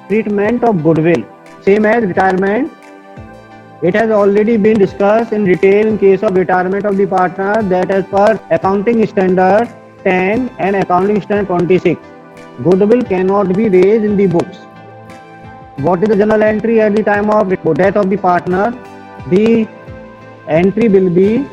treatment of goodwill, same as retirement. It has already been discussed in detail in case of retirement of the partner that as per accounting standard 10 and accounting standard 26, goodwill cannot be raised in the books. What is the journal entry at the time of death of the partner? The entry will be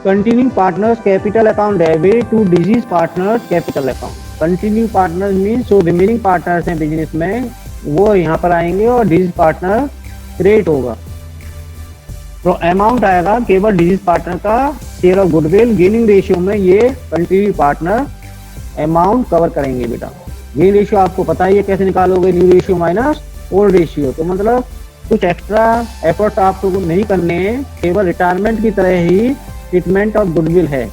continuing partners capital account debit to deceased partners capital account. Continuing partners means जो remaining partners हैं business में वो यहाँ पर आएंगे और deceased partner create होगा। तो अमाउंट आएगा केवल डिजीज पार्टनर का share of goodwill. Gaining ratio में ये कंटिन्यू पार्टनर अमाउंट कवर करेंगे बेटा। गेन रेशियो आपको पता ही है कैसे निकालोगे, new ratio minus old ratio. तो मतलब कुछ एक्स्ट्रा एफर्ट आपको नहीं करने हैं, केवल रिटायरमेंट की तरह ही ट्रीटमेंट ऑफ गुडविल है।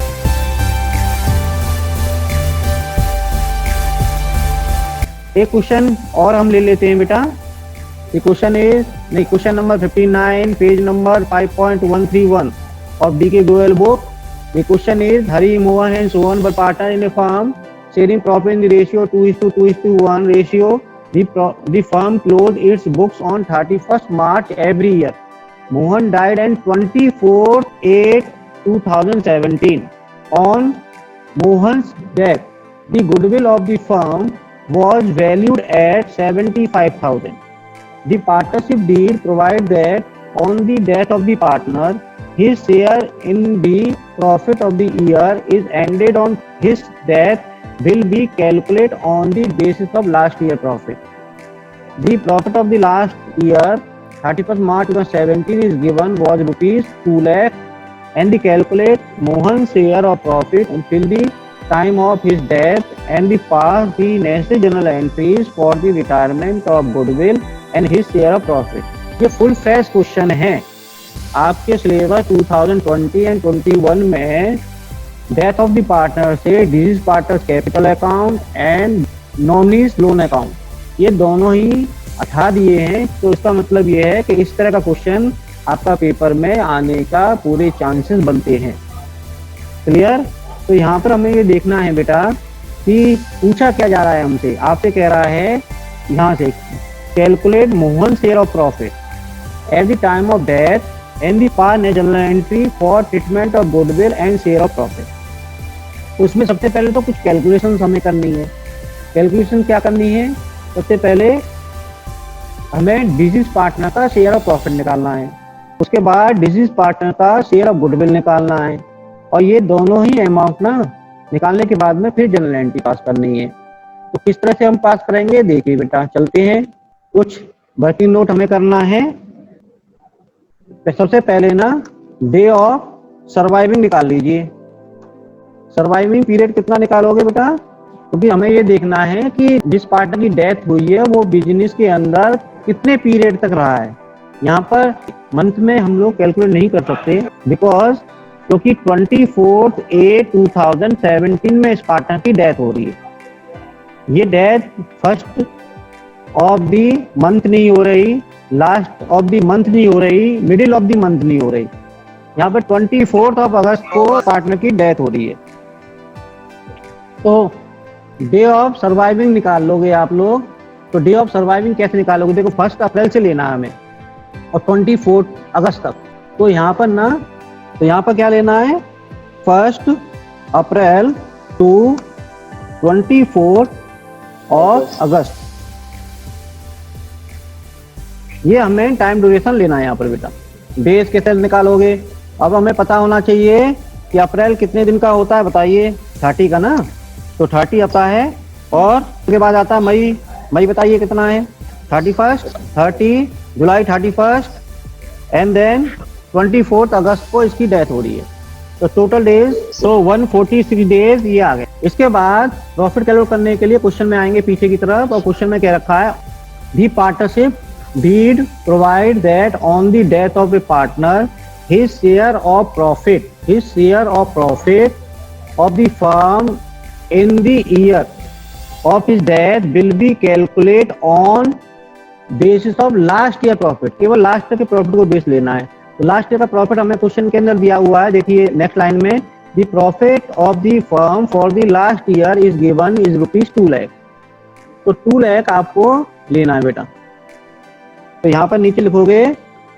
एक क्वेश्चन और हम ले लेते हैं बेटा। The question is question number 59, page number 5.131 of D.K. Goyal book. The question is Hari, Mohan and so on were partner in a firm sharing profit in the ratio 2:1 ratio. The firm closed its books on 31st March every year. Mohan died on 24/8/2017. On Mohan's death, the goodwill of the firm was valued at 75,000. The partnership deed provides that on the death of the partner, his share in the profit of the year is ended on his death will be calculated on the basis of last year profit. The profit of the last year, 31st March 2017 is given was rupees 2 lakh and the calculate Mohan's share of profit until the time of his death and the pass the necessary journal entries for the retirement of goodwill and his share of profit. ये full fresh question है आपके syllabus 2020 and 21 में। Death of the partner से disease partners capital account and nominees loan account ये दोनों ही हटा दिए हैं। तो इसका मतलब ये है कि इस तरह का क्वेश्चन आपका पेपर में आने का पूरे चांसेस बनते हैं। क्लियर? तो यहाँ पर हमें ये देखना है बेटा कि पूछा क्या जा रहा है हमसे। आपसे कह रहा है यहाँ से calculate Mohan's share of profit at the time of death and the par journal entry for treatment of goodwill and share of profit. उसमें सबसे पहले तो कुछ कैलकुलेशन हमें करनी है। कैलकुलेशन क्या करनी है? सबसे पहले हमें डिजीज पार्टनर का शेयर ऑफ प्रॉफिट निकालना है, उसके बाद डिजीज पार्टनर का शेयर ऑफ गुडविल निकालना है और ये दोनों ही अमाउंट ना निकालने के बाद में फिर जनरल एंट्री पास करनी है। तो किस तरह से हम पास करेंगे देखिए बेटा, चलते हैं। कुछ वर्किंग नोट हमें करना है। तो सबसे पहले ना डे ऑफ सर्वाइविंग निकाल लीजिए। सर्वाइविंग पीरियड कितना निकालोगे बेटा? क्योंकि हमें ये देखना है कि जिस पार्टनर की डेथ हुई है वो बिजनेस के अंदर कितने पीरियड तक रहा है। यहाँ पर मंथ में हम लोग कैलकुलेट नहीं कर सकते बिकॉज क्योंकि 24/8/2017 में इस पार्टनर की डेथ हो रही है। ये death first of the month नहीं हो रही, लास्ट ऑफ दी मंथ नहीं हो रही, मिडिल ऑफ दी मंथ नहीं हो रही। यहाँ पर 24 अगस्त को पार्टनर की डेथ हो रही है। तो डे ऑफ सर्वाइविंग निकाल लोगे आप लोग। तो डे ऑफ सर्वाइविंग कैसे निकालोगे? देखो 1 अप्रैल से लेना है हमें और 24 अगस्त तक। तो यहाँ पर ना, तो यहाँ पर क्या लेना है? 1 अप्रैल टू 24 अगस्त, ये हमें टाइम ड्यूरेशन लेना है यहाँ पर बेटा। डेज कैसे निकालोगे? अब हमें पता होना चाहिए कि अप्रैल कितने दिन का होता है, बताइए। 30 का ना, तो 30 आता है और उसके बाद आता है मई। मई बताइए कितना है? 31, 30 जुलाई 31 एंड देन 24 अगस्त को इसकी डेथ हो रही है। तो टोटल डेज तो 146 डेज ये आ गए। इसके बाद प्रॉफिट कैलकुलेट करने के लिए क्वेश्चन में आएंगे पीछे की तरफ और क्वेश्चन में क्या रखा है? दी partnership deed provide that on the death of a partner his share of profit of the firm in the year of his death will be calculated on basis of last year profit। केवल last year के profit को base लेना है। तो last year का profit हमें question के अंदर दिया हुआ है। देखिए नेक्स्ट लाइन में the profit of the firm for the last year is given is ₹2 lakh. तो 2 लाख आपको लेना है बेटा। तो यहाँ पर नीचे लिखोगे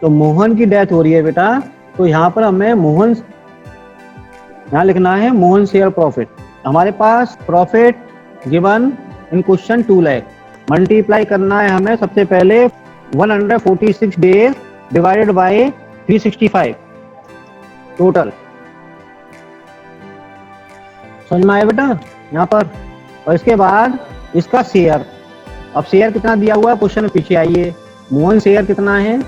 तो मोहन की डेथ हो रही है बेटा, तो यहाँ पर हमें मोहन, यहाँ लिखना है मोहन शेयर प्रॉफिट। हमारे पास profit given in question 2 lakh, multiply करना है हमें सबसे पहले 146 डेज डिवाइडेड बाय 365 टोटल। समझ में आया बेटा यहाँ पर। और इसके बाद इसका शेयर, अब शेयर कितना दिया हुआ है क्वेश्चन में, पीछे आइए। मोहन शेयर कितना है,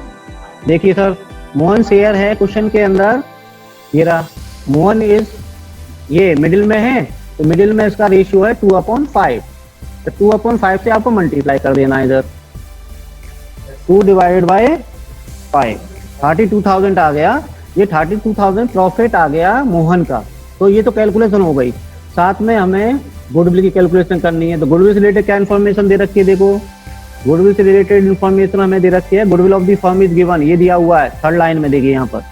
देखिए सर, मोहन शेयर है क्वेश्चन के अंदर ये रहा। मोहन इज, ये मिडिल में है, तो मिडिल में इसका रेशियो है 2/5, तो 2/5 से आपको मल्टीप्लाई कर देना है इधर, 2 डिवाइडेड बाय 5, 32,000 आ गया। ये 32,000 प्रॉफिट आ गया मोहन का। तो ये तो कैलकुलेशन हो गई, साथ में हमें गुडविल की कैलकुलेशन करनी है। तो गुडविल से रिलेटेड क्या इन्फॉर्मेशन दे रखी है, देखो गुडविल से रिलेटेड इन्फॉर्मेशन हमें दे रखी है। Goodwill of the firm is given, ये दिया हुआ है थर्ड लाइन में, देखिए यहाँ पर,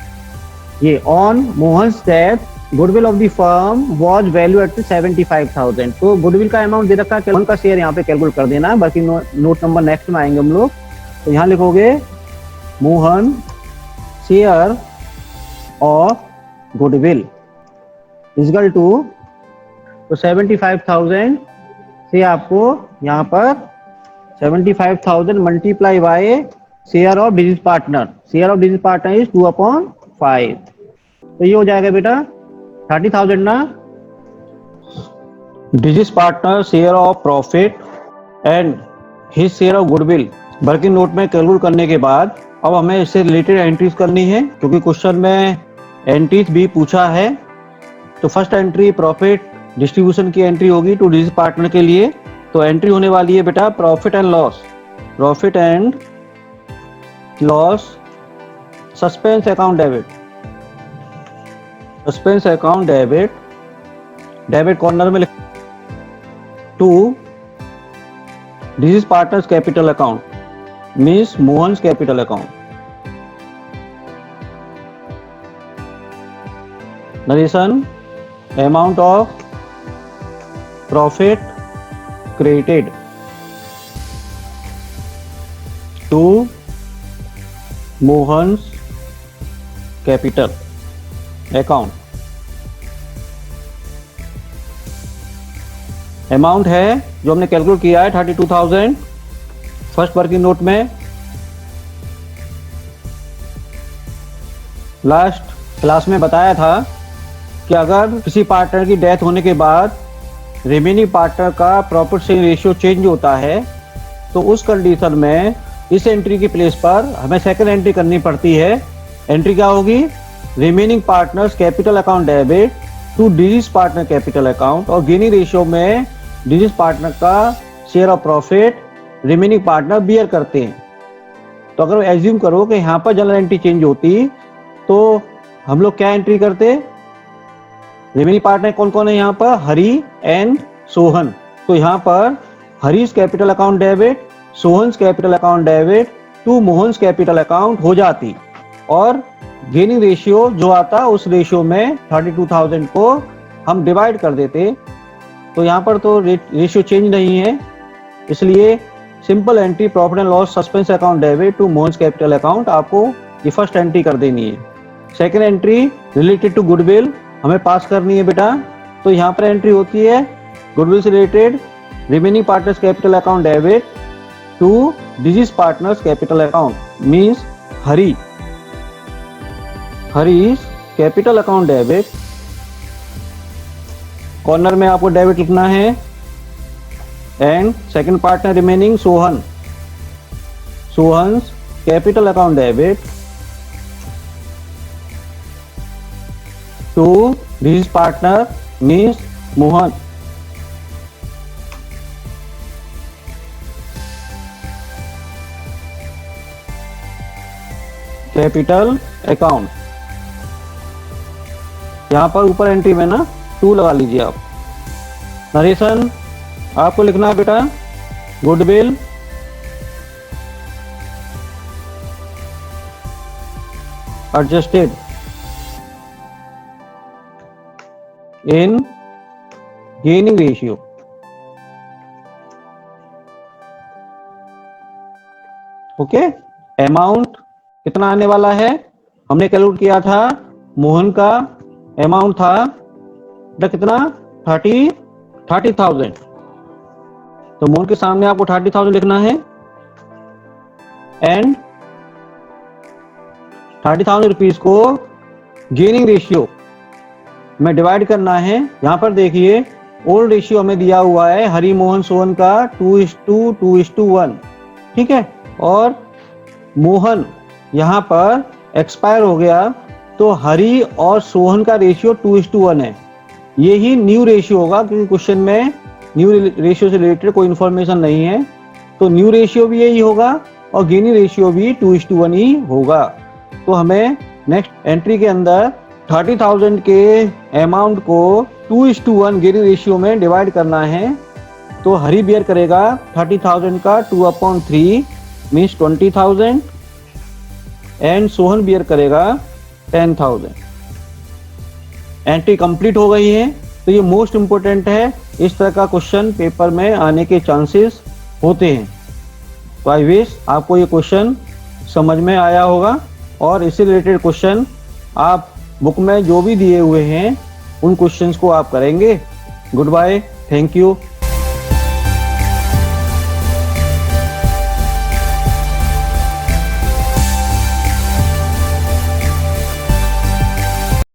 ये on Mohan's death goodwill of the firm was value at 75,000। तो गुडविल का अमाउंट दे रखा है, उनका शेयर यहाँ पे कैलकुलेट कर देना है, बाकी नोट नंबर नेक्स्ट में आएंगे हम लोग। तो यहाँ लिखोगे Mohan share of goodwill is equal to, तो 75,000 से आपको यहाँ पर 75,000 multiply by share of business partner, share of business partner is 2/5, तो ये हो जाएगा बेटा 30,000 ना। Business partner share of profit and his share of goodwill working note में कैलकुलेट करने के बाद अब हमें इससे रिलेटेड एंट्रीज करनी है, क्योंकि क्वेश्चन में एंट्रीज भी पूछा है। तो फर्स्ट एंट्री प्रॉफिट डिस्ट्रीब्यूशन की एंट्री होगी टू बिजनेस पार्टनर के लिए। तो एंट्री होने वाली है बेटा profit and loss, profit and loss suspense account debit, suspense account debit, debit corner में to business partners capital account means Mohan's capital account. Narration amount of profit credited to Mohan's capital account। Amount है जो हमने calculate किया है 32,000 first working note में। Last class में बताया था कि अगर किसी पार्टनर की डेथ होने के बाद रिमेनिंग पार्टनर का प्रॉफिट शेयरिंग रेशियो चेंज होता है, तो उस कंडीशन में इस एंट्री की प्लेस पर हमें सेकंड एंट्री करनी पड़ती है। एंट्री क्या होगी, remaining partners capital account debit to deceased partner capital account, और गेनिंग रेशियो में डिजीज पार्टनर का share of profit remaining partner bear करते हैं। तो अगर एज्यूम करो कि यहाँ पर जनरल एंट्री चेंज होती, तो हम लोग क्या एंट्री करते, रिमेनिंग पार्टनर कौन कौन है यहाँ पर, हरी एंड सोहन। तो यहाँ पर Hari's capital account debit, Sohan's capital account debit to Mohan's capital account हो जाती, और गेनिंग रेशियो जो आता उस रेशियो में 32,000 को हम डिवाइड कर देते। तो यहाँ पर तो रेशियो चेंज नहीं है, इसलिए simple entry profit and loss suspense account debit to Mohan's capital account आपको ये फर्स्ट एंट्री कर देनी है। Second entry related to goodwill हमें पास करनी है बेटा। तो यहाँ पर एंट्री होती है गुडविल से related remaining partners capital account debit to deceased partners capital account means Hari, Hari's capital account debit, corner में आपको डेबिट लिखना है, and second partner remaining Sohan, Sohan's capital account debit to this partner means Mohan. Capital account, यहां पर ऊपर entry में ना 2 लगा लीजिए आप। नरेशन आपको लिखना है बेटा goodwill adjusted in gaining ratio, okay, amount कितना आने वाला है, हमने कैलकुलेट किया था, मोहन का अमाउंट था कितना 30,000। तो मोहन के सामने आपको 30,000 लिखना है एंड 30,000 रुपीज को गेनिंग रेशियो में डिवाइड करना है। यहां पर देखिए ओल्ड रेशियो हमें दिया हुआ है हरि मोहन सोहन का 2:1, ठीक है, और मोहन यहां पर एक्सपायर हो गया, तो हरि और सोहन का रेशियो 2:1 है। ये ही न्यू रेशियो होगा, क्योंकि क्वेश्चन में न्यू रेशियो से रिलेटेड कोई इंफॉर्मेशन नहीं है, तो न्यू रेशियो भी यही होगा और गेनिंग रेशियो भी 2:1 ही होगा। तो हमें नेक्स्ट एंट्री के अंदर 30,000 के अमाउंट को 2:1 गेनिंग रेशियो में डिवाइड करना है। तो हरि बियर करेगा 30,000 का 2/3 मीन्स 20,000 एंड सोहन बियर करेगा 10,000। एंट्री कंप्लीट हो गई है। तो ये मोस्ट इंपोर्टेंट है, इस तरह का क्वेश्चन पेपर में आने के चांसेस होते हैं। तो आई विश आपको ये क्वेश्चन समझ में आया होगा और इससे रिलेटेड क्वेश्चन आप बुक में जो भी दिए हुए हैं उन क्वेश्चंस को आप करेंगे। Good bye, thank you.